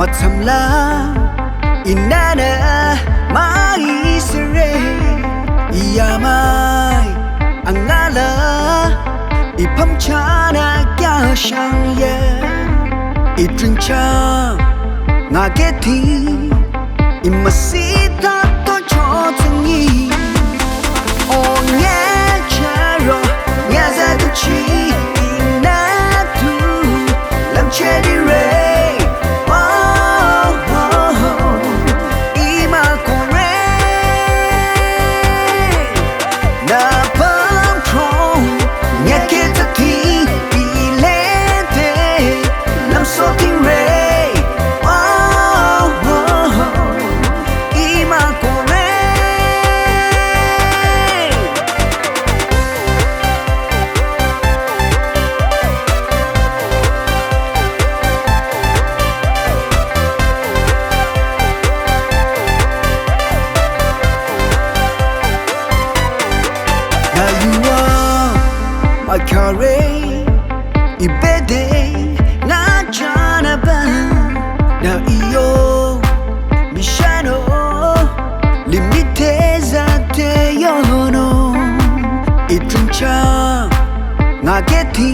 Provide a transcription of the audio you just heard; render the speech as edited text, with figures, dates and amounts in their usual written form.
müthsumla inana mai sere iyamai angala ipam chana kya shang ye idring cha ngageti imasita to chotni onye charo nyaza chi na tu lam chedi re ibede na jana ba na iyo mishano limiteza te yono itruncha ngageti